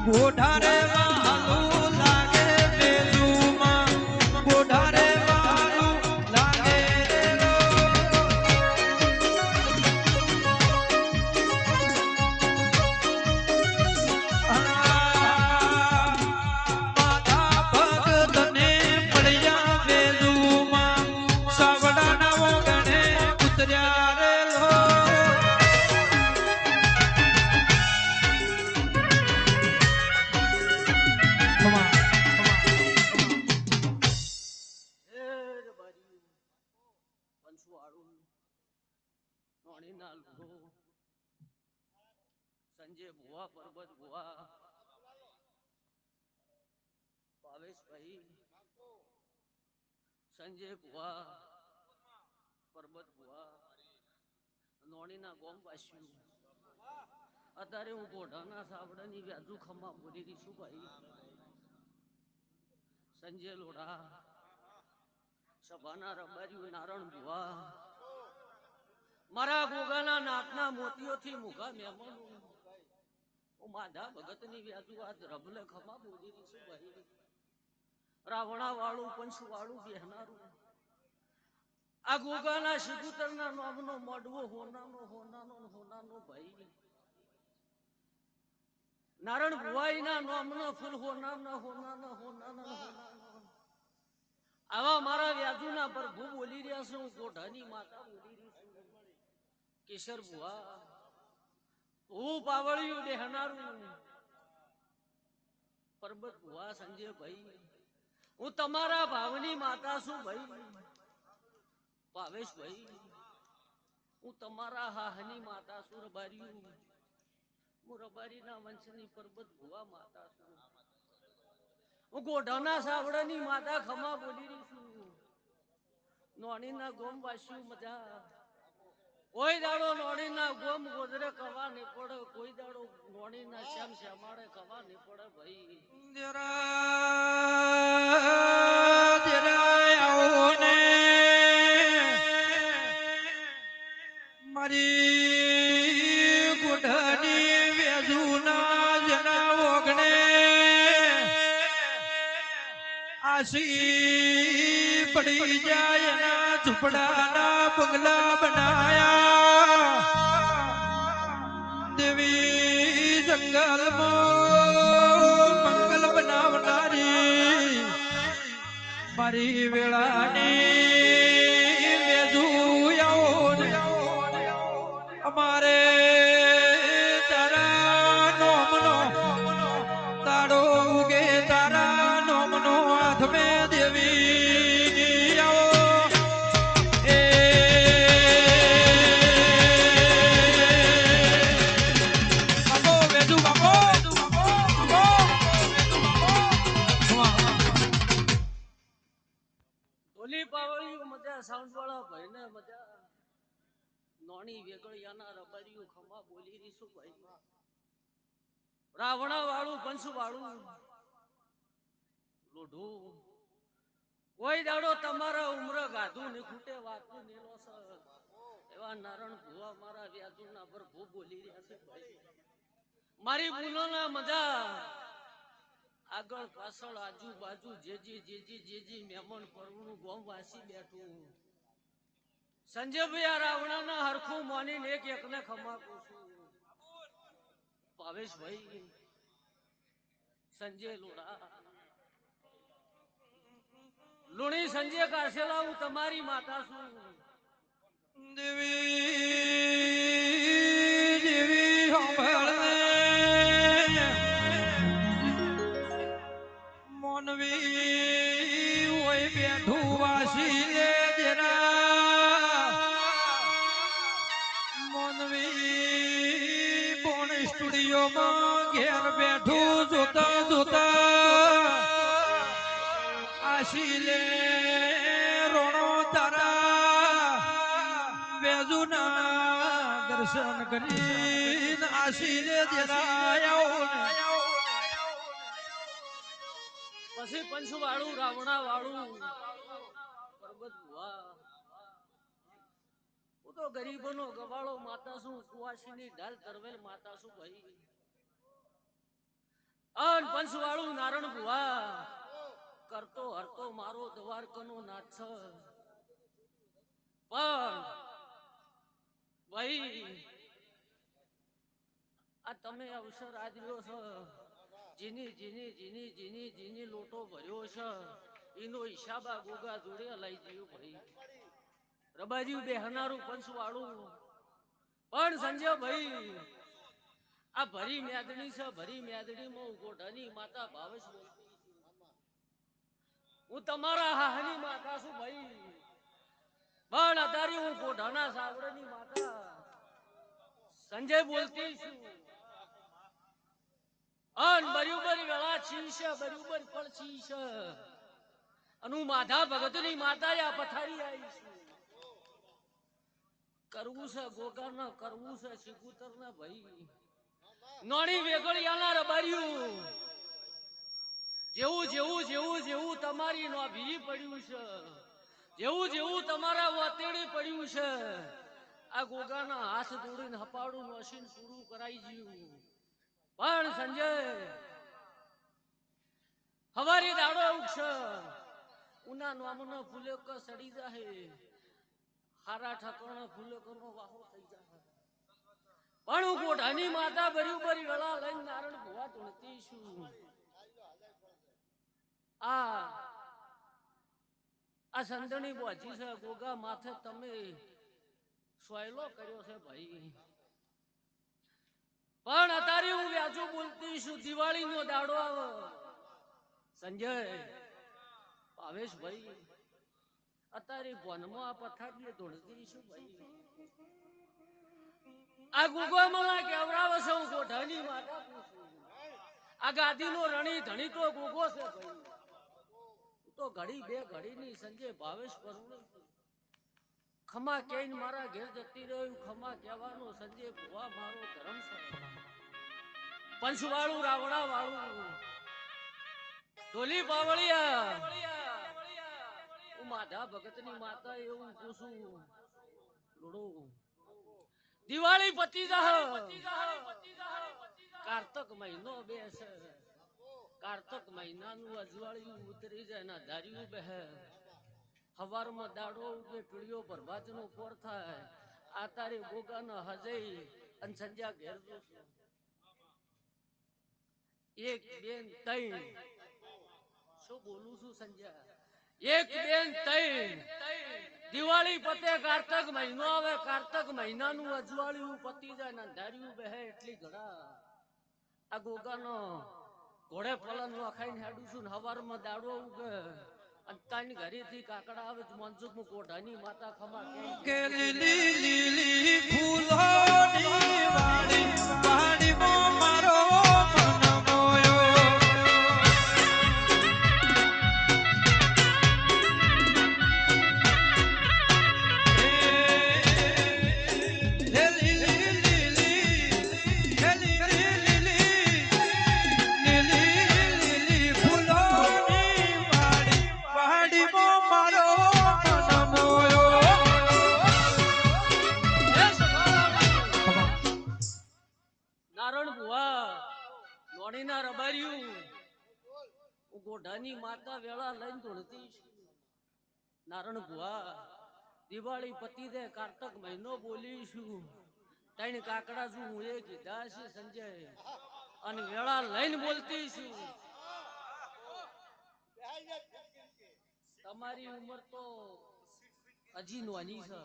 ગોઢારે વાલું લાગે બેલુમાં ગોઢારે વાલું લાગે માધા ભગતને મળ્યા બેલુમાં સાવડાના વગણે ઉતર્યા રે લો સંજય ભુવા પરબત ભુવા ભાવેશભાઈ સંજય ભુવા પરબત ભુવા નોણીના ગોમ વાસ્યું અત્યારે હું ગોઢાના સાવડાની વ્યાજુ ખમા બોલી રહી છું ભાઈ સંજય લોડા સભાના રબારી નારણ ભુવા મારા ગોગાના નાકના મોતીઓથી મુખા મહેમાનો માધા ભગતની વ્યાજુ આજ રબલે ખમા બોલી રહી છું ભાઈ રાવણા વાળું પંચ વાળું બેહનારું આ ગોગાના શિગુતરના નામનો મોડવો હોનાનો ભાઈ નારણ ભુવાઈના નામનો ફૂલ હોનાના આવા મારા વ્યાજુના પ્રભુ બોલી રહ્યા છે હું ગોઢાની માતા બોલી રહી છું કેશર ભુવા હું પાવળિયું બેહનારું પરબત ભુવા સંજય ભાઈ હું તમારા ભાવની માતા છું ભાઈ ભાવેશ ભાઈ હું તમારા હાહની માતા છું રબારી હું રબારીના વંશની પરબત ભુવા માતા છું હું ગોઢાના સાવડાની માતા ખમા બોલી રહી છું નોણીના ગોમ વાસ્યું મજા કોઈ દાડો નોણીના ગોમ ગોદરે કવા નહીં પડે કોઈ દાડો નોણીના શ્યામ શ્યામાડે કવા નહીં પડે ભાઈ મારી ગોઢાની વેજુના જના ઓગણે આસી પડી જાય એના ઝૂંપડાના બંગલા બનાયા દેવી જંગલમાં મંગલ બનાવનારી મારી વેળાની વેજુ અમારે તારા નોમનો તારો ઉગે તારા નોમનો હાથ મે દેવી આવો એ બાપો વેજુ બાપો ડોલી પાવળિયું મજા સાઉન્ડ વાળા ભાઈને મજા નોણી વેગળિયાના રબારીઓ ખમા બોલી રહી છું ભાઈ રાવણા વાળું પંચ વાળું લોઢું કોઈ દાડો તમારા ઉમર ગાધું ને ખૂટે વાતું નીલો એવા નારણ ભુવા મારા વ્યાજુના પર ભૂ બોલી રહ્યા છે ભાઈ મારી ભૂલોના મજા આગળ પાછળ આજુબાજુ જેજી મહેમાન પરવણું ગોમ વાસી બેઠું સંજયભાઈ આ રાવણાના હરખું મોનીને એક એકને ખમાકું છું ભાવેશભાઈ સંજય લોડા લુણી સંજય કાશેલા હું તમારી માતા છું દેવી સાંભળે મોનવી હોય બેઠું વાસી લે જરા મોનવી બોણ સ્ટુડિયોમાં ઘેર બેઠું જોતા આશી લે રોણો તારા વેજુના દર્શન કરીને આશી લે જરા પછી પંચ વાળું રાવણા વાળું પરબત ભુવા હું તો ગરીબોનો ગવાળો માતા છું કુવાસીની ઢાલ તરવેલ માતા છું ભાઈ અન પંચવાળું નારણ ભુવા કરતો હરતો મારો દ્વારકાનો નાથ છે. પણ ભાઈ આ તમે અવસર આદર્યો છો, જીની લોટો ભર્યો છે એનો હિસાબ આ ગોગા જોડે લઈ ગયું ભાઈ. રબાજી બેહનારું પંચવાળું પણ સંજય ભાઈ આ ભરી મેદડી છે, ભરી મેદડીમાં ગોઢાની માતા ભાવેશ બોલતી. હું તમારા હાહની માતા છું ભાઈ, પણ અત્યારે હું ગોઢાના સાવડાની માતા સંજય બોલતી છું. અન બરોબર વેળા છી છે, બરોબર પણ છી છે. અને હું માધા ભગતની માતા આ પથારી આવી છું. કરવું છે ગોગા ન કરવું છે શિકુતર ને ભાઈ. નોણી વેગળિયાના રબાર્યું જેવું જેવું જેવું જેવું તમારી નોભી પડ્યું છે, જેવું જેવું તમારા વતેડી પડ્યું છે, આ ગોગાના હાથ જોડીને હપાડું મશીન પૂરું કરાઈ ગયું. પણ સંજય હવારી દાડો ઉઠશે, ઉના નોમનો ફૂલેક સડી જાહે, હારા ઠકણો ફૂલેકનો વાહો થઈ જાય. પણ હું ગોઢાની માતા બરોબર વેળા લઈને નારણ ભુવા ધૂણતી છું. આ સંદણી બોજી છે ગોગા માથે તમે સોયલો કર્યો છે ભાઈ. પણ અત્યારે હું વ્યાજુ બોલતી છું, દિવાળી નો દાડો આવે સંજય ભાવેશ ભાઈ, અત્યારે વનમાં આ પથારીએ ધૂણતી છું ભાઈ. આ ગુગો मला કેવરાવે છે હું ગોઢાની માતા પૂછું. આ ગાદીનો રણી ધણી તો ગુગો છે ભાઈ. તો ઘડી બે ઘડીની સંજય ભાવેશ કરું ખમા કહીને મારા ઘેર જતી રહ્યું. ખમા કહેવાનો સંજય ભુવા મારો ધર્મ છે. પંચવાળું રાવણા વાળું ઢોલી પાવળિયા હું માધા ભગતની માતા એવું પૂછું. લોડો દિવાળી પતી જા, કાર્તક મહિનો બેસે, કાર્તક મહિનાનું અજવાળિયું ઉતરી જાય ના ધાર્યું બેહે, હવારમાં દાડો ઉગે પીળીઓ ભરભાજનો પોર થાય. આ તારે ગોગાના હજઈ અને સંજ્યા ઘેર જોશું. એક બેન ત્રણ શું બોલું છું સંજ્યા? એક બેન ત્રણ દિવાળી પતે કાર્તક મહિનો આવે, કાર્તક મહિનાનું અજવાળિયું પતી જાય ને ધાર્યું બેહે એટલી ઘડા આ ગોગાનો ઘોડે પલન નો ખાઈને હેડું છું. હવારમાં દાડો ઉગે અને તાની ઘરેથી કાકડા આવે મનસુખ મુ ગોઢાની માતા ખમા કે લીલી લીલી ફૂલોની વાડી વાડીમાં મારો મન મોયો. ગોઢાની માતા વેળા લઈને ધૂણતી નારણ ભુવા. દિવાળી પતી દે કાર્તક મહિનો બોલીશું. ત્રણ કાકડા છું હું એ કીધા છે સંજય અને વેળા લઈને બોલતી છું. તમારી ઉંમર તો હજી નોની છે,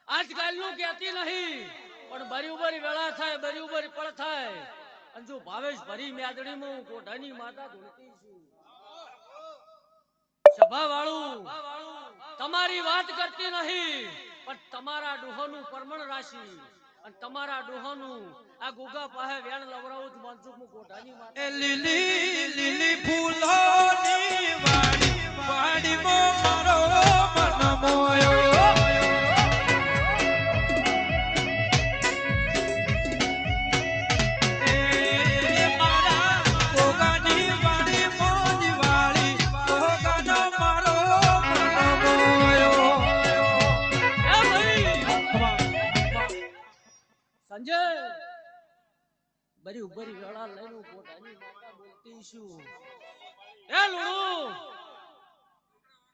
આજકાલ નું કહેતી નહીં પણ બરોબર વેળા થાય બરોબર પળ થાય. અને જો ભાવેશ ભરી મેદડીમાં હું ગોઢાની માતા ધૂણતી છું. સભા વાળું તમારી વાત કરતી નહીં પણ તમારા ડોહોનું પરમણ રાશિ અને તમારા ડોહોનું આ ગોગા પાસે વેણ લવરાવું જ મનસુખ હું ગોઢાની માતા. લીલી લીલી ફૂલોની વાડી વાડીમાં મારો મન મોયો. સંજય બરી ઉભરી વેળા લઈને પોતાની માતા બોલતી છું એ લુણુ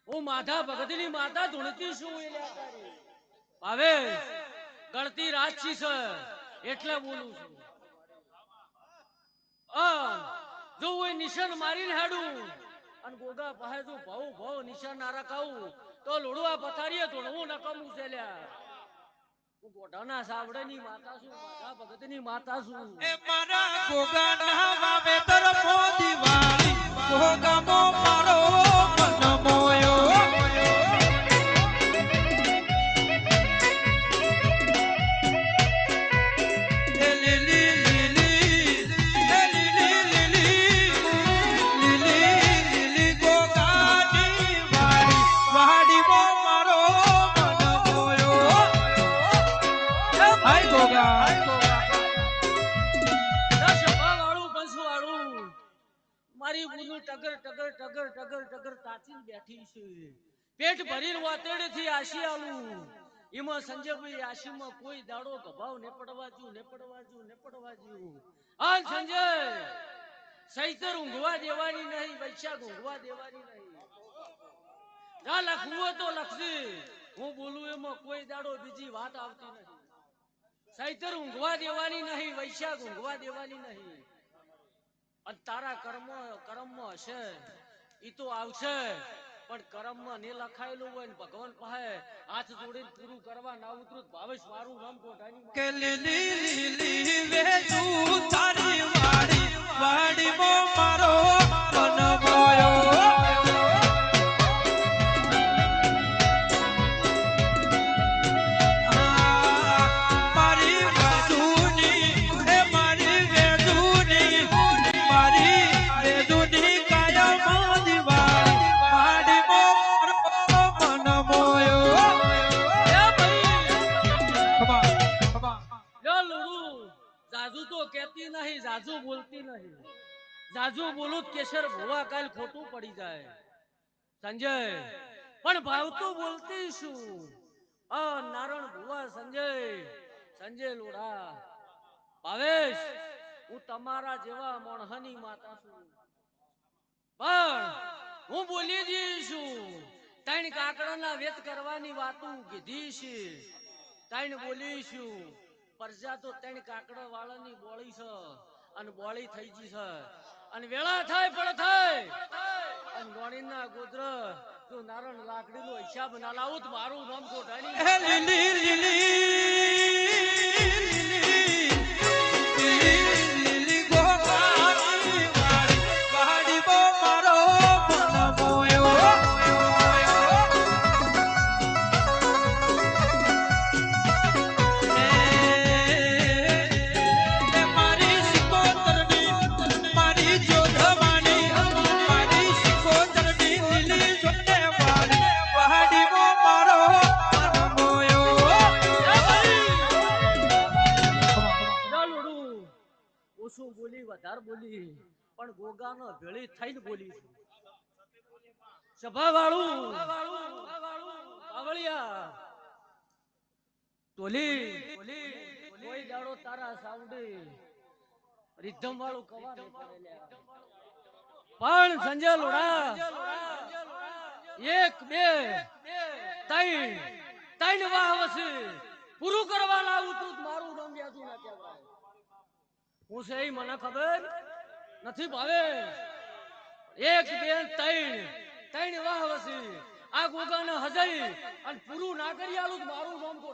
હું માધા ભગતની માતા ધૂણતી છું હવે ગળતી રાજછી છે એટલે બોલું છું જો હું નિશાન મારીને હેડું અને ગોગા પાસે જો ભાવ નિશાન ના રખાવું તો લોડું આ પથારીએ ધોણવું નકમું છે લ્યા હું ગોઢાના સાવડાની માતા છું માધા ભગતની માતા છું એ મારા ગોગાના વાવેતર મોદી વાળી ગોગામો મારો મન મોયો મારી બુનું ટગર ટગર ટગર ટગર ટગર તાચી બેઠી છે પેટ ભરીને વાતેડેથી આશી આલું એમાં સંજયભાઈ આશીમાં કોઈ દાડો ગભાવ ને પડવા જ્યું હા સંજય સૈતર ઊંઘવા દેવાની નહીં વૈશાખ ઊંઘવા દેવાની નહીં ના લખવું તો લખજે હું બોલું એમાં કોઈ દાડો બીજી વાત આવતી નથી સૈતર ઊંઘવા દેવાની નહીં વૈશાખ ઊંઘવા દેવાની નહીં અને તારા કર્મમાં હશે ઈ તો આવશે પણ કર્મમાં ને લખાયેલું હોય ને ભગવાન પાસે હાથ જોડીને પૂરું કરવા ના ઉતરું ભાવેશ મારું નામ કોઠાની કે લીલી લીલી વેજુ તારી વાડી વાડી મો મારો મન મોયો જાજુ બોલતી નહીં જાજુ બોલું કેસર ભુવા કાલ ખોટું પડી જાય સંજય પણ ભાવતું બોલતી છું નારણ ભુવા સંજય લોડા ભાવેશ હું તમારા જેવા મોણહની માતા છું પણ હું બોલી જઈશું ત્રણ કાકડાના વેત કરવાની વાતું કીધી છે ત્રણ બોલીશું પરજા તો ત્રણ કાકડા વાળાની બોળી છે અને બોળી થઈ ગઈ છે અને વેળા થાય પણ થાય અને ગોણીના ગોત્ર જો નારણ લાકડીનો હિસાબ ના લાવું તો મારું નામ કોઠાની બોલી પણ ગોગાનો ભેળી થઈને બોલી સભા વાળું બાવળિયા ટોલી કોઈ દાડો તારા સાવડે રિધમ વાળું કવા નહીં પણ સંજય લોડા 1 2 3 વાહ વસે પૂરું કરવા લાવું તું મારું નામ યાદ ના કહેવાય હું છે મને ખબર નથી ભાવે 1 2 3 વાહ વસી આ ગોગાને હજાઈ અને પૂરું ના કરી આલું મારું નામ તો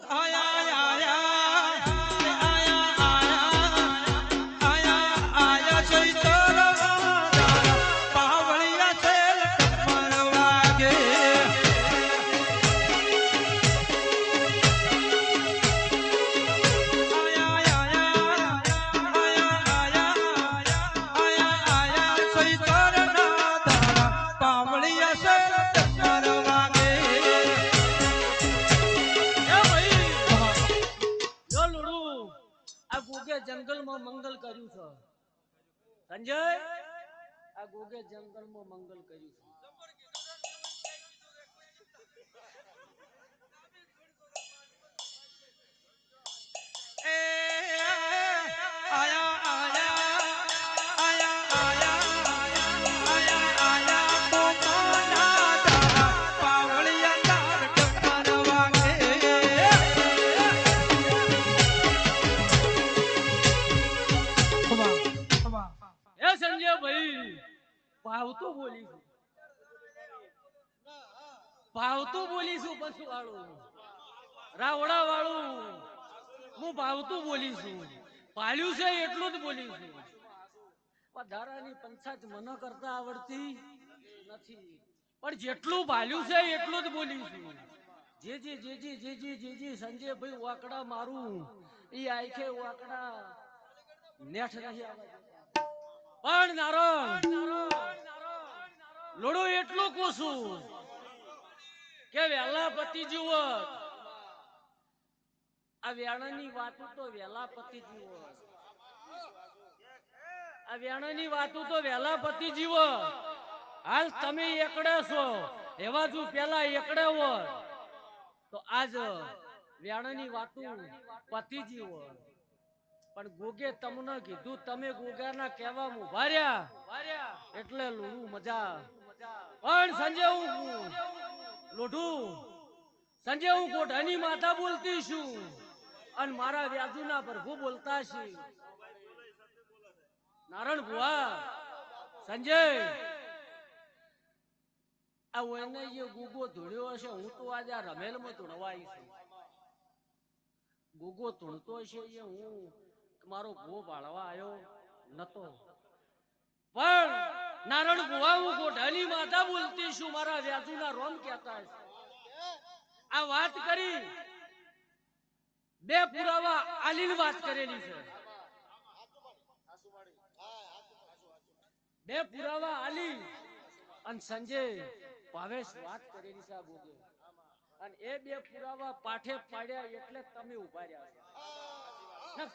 જંગલમાં મંગલ કર્યું છે સંજય આ ગોગે જંગલમાં મંગલ કર્યું છે આયા આયા ભાવતું બોલીશું, ભાવતું બોલીશું પશુ વાળું, રાવડા વાળું હું ભાવતું બોલીશું, પાલ્યું છે એટલું જ બોલીશું. ધારાની પંચાયત મને કરતા આવડતી નથી, પણ જેટલું ભાલ્યું છે એટલું જ બોલીશું. જે સંજયભાઈ વાકડા મારું એ આખે વાકડા નેઠ નહીં આવે. પણ નારણ લોડો એટલું કોશું કે વેલા પતિ જીવત, આ વેણાની વાતો તો વેલા પતિ જીવત, આ વેણાની વાતો તો વેલા પતિ જીવત. હાલ તમે એકડે છો, એવા જો પેલા એકડે હોત તો આજ વેણાની વાતો પતિ જીવત. પણ ગોગે તમને કીધું, તમે ગોગાના કહેવામાં ઉભા રહ્યા એટલે લોઢું મજા. પણ સંજય હું લોઢું, સંજય હું ગોઢાની માતા બોલતી છું અને મારા વ્યાજુના પ્રભુ બોલતા છે. નારણ ભુવા સંજય આ ઓને જે ગુગો ધોળ્યો હશે, હું તો આજે આ રમેલમાં ધોળવાઈ છું. ગુગો ધૂણતો હશે એ હું મારો ભૂવો ભાળવા આવ્યો નતો. પણ નારણ ભુવા હું ગોઢાની માતા બોલતી છું, મારા વ્યાજુના રોમ કહેતા છે. આ વાત કરી બે પુરાવા આલીને વાત કરેલી છે. બે પુરાવા આલી અને સંજય ભાવેશ વાત કરેલી છે. અને એ બે પુરાવા પાઠે પાડ્યા એટલે તમે ઉભા રહ્યા.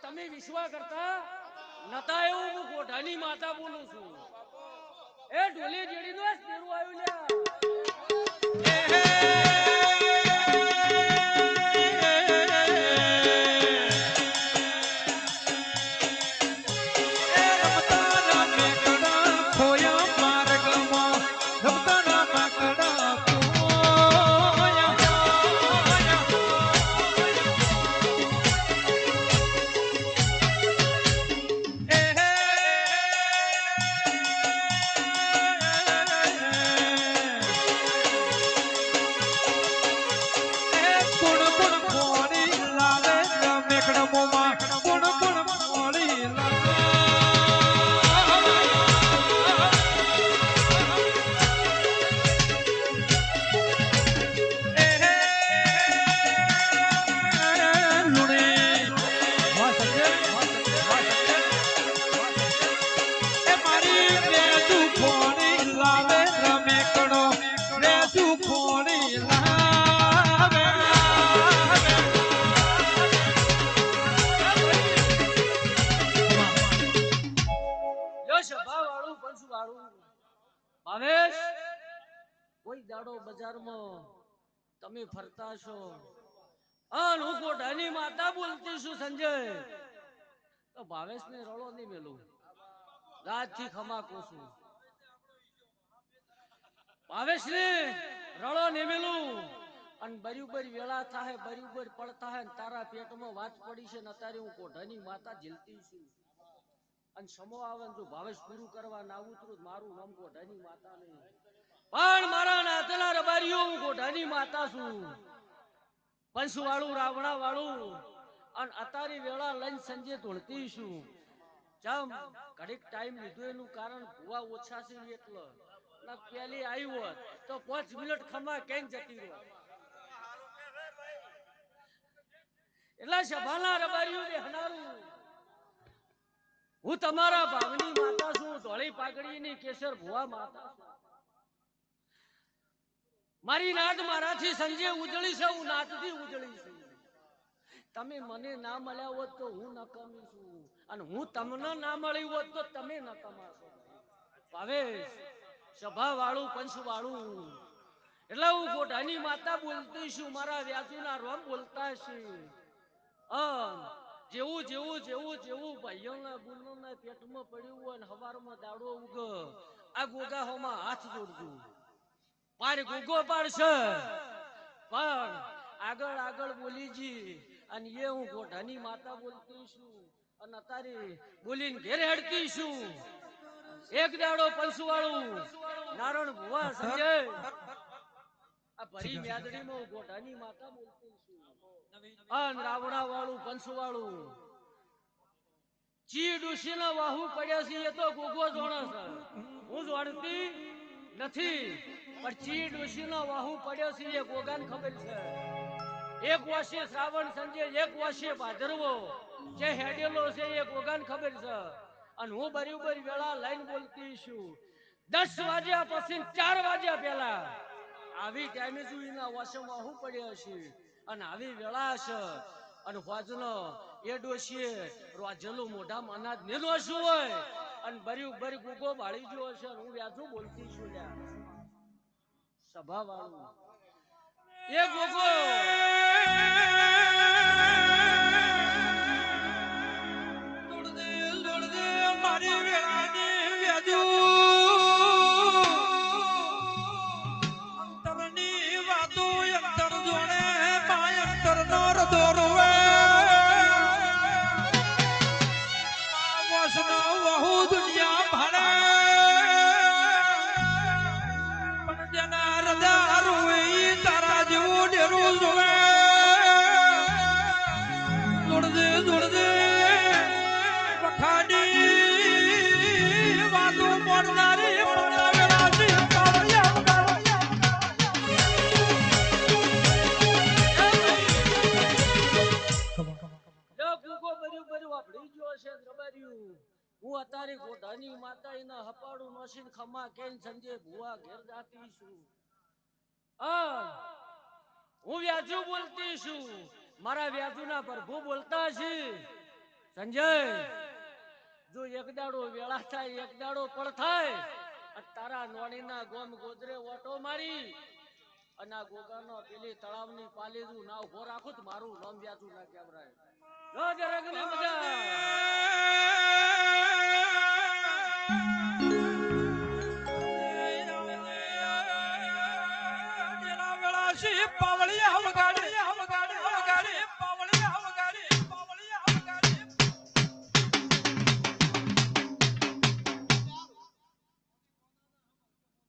તમે વિશ્વાસ કરતા નતા એવું હું ગોઢાની માતા બોલું છું. એ ઢોલી જેડી નો પેરું આવ્યું લ્યા. ભાવેશ કોઈ દાડો બજારમાં તમે ફરતા છો અને હું ગોઢાની માતા બોલતી છું સંજય, તો ભાવેશ ને રળો નહીં મેલું. રાત થી ખમાકું છું, ભાવેશ ને રળો નહીં મેલું. અને બરાબર વેળા થાય, બરાબર પડતા હે તારા પેટમાં વાત પડી છે ને અત્યારે હું ગોઢાની માતા ઝીલતી છું. અને સમો આવે જો ભાવેશ પૂરું કરવા ના ઉતરું, મારું નામ ગોઢાની માતા નહીં. પણ મારા નાતના રબારીઓ હું ગોઢાની માતા છું, પંચ વાળું રાવણા વાળું. અને અતારી વેળા લઈને સંજે ધોળતી છું. ચમ ઘડીક ટાઈમ લીધો એનું કારણ ભુવા ઓછા છે એટલે. પેલી આવી હોત તો 5 મિનિટ ખમા કેમ જતી રહો. એટલે સભાના રબારીઓ બેહનારું હું તમારા ભાગની માતા છું, ધોળી પાઘડીની કેસર ભુવા માતા છું. મારી નાત મારાથી સંજય ઉજળી છે, હું નાતથી ઉજળી છું. તમે મને ના મળ્યા હોત તો હું નકામી છું, અને હું તમને ના મળી હોત તો તમે નકામા છો. ભાવેશ સભા વાળું પંચ વાળું એટલે હું ગોઢાની માતા બોલતી છું, મારા વ્યાજુના રોમ બોલતા છે. જેવું જેવું જેવું જેવું ભાઈઓના ગુણોના પેટમાં પડ્યું હોય ને હવારમાં દાડો ઉગ, આ ગોગા હોમાં હાથ જોડજો. પાર ગોગો પાડશે પણ આગળ આગળ બોલીજી. અને એ હું ગોઢાની માતા બોલતી છું. અને તારી બોલીને ઘેરે હડકી છું એક દાડો પંસવાળું નારણ ભુવા સંજય આ ભરી મ્યાદડીમાં ગોઢાની માતા બોલતી છું અન રાવણા વાળું પંસવાળું ચી ડુશીના વાહુ પડ્યા છે એ તો ગોગો જોણે છે હું જોણતી નથી પણ ચી ડુશીના વાહુ પડ્યો છે એ ગોગાને ખબર છે એક વર્ષે શ્રાવણ સંજય એક વર્ષે ભાદરવો જે હેડેલો છે એ ગોગાને ખબર છે અને હું બરાબર વેળા લઈને બોલતી છું 10 વાગ્યા પછી 4 વાગ્યા પહેલા આવી ટાઈમે જો એના વશમાં હું પડ્યો છે અને આવી વેળા છે અને હોજનો એ ડોશીએ રોજેલું મોઢામાં અનાજ નેનો શું હોય અને બરાબર ગુગો બાળી ગયો છે હું વ્યાજુ બોલતી છું લ્યા સભા વાળું એ ગોગો મારી વેળાની વ્યાજુ અંતરની વાતો અંતર જોડે માય અંતરનો દોરવે વસનો વહુ દુનિયા ભાડે પણ જેના હૃદય રોવે તારા જેવું ડેરું જોવે જોડજે વખાડી વાતો પડનારી પડાવેલાથી હું અત્યારે ગોઢાની માતા એના હપાડું નસીન ખમા કેન સંજય ભુવા ઘેર જાતી છું હું વ્યાજુ બોલતી છું મારા વ્યાજુના પ્રભુ બોલતા છે સંજય જો એક દાડો વેળા થાય એક દાડો પણ થાય તારા નોણીના ગોમ ગોદરે ઓટો મારી અને આ ગોગાનો પેલી તળાવની પાલેજું નાવ ઉભો રાખું તો મારું નામ વ્યાજુ ના કેવરાય પાવળિયા વગાડ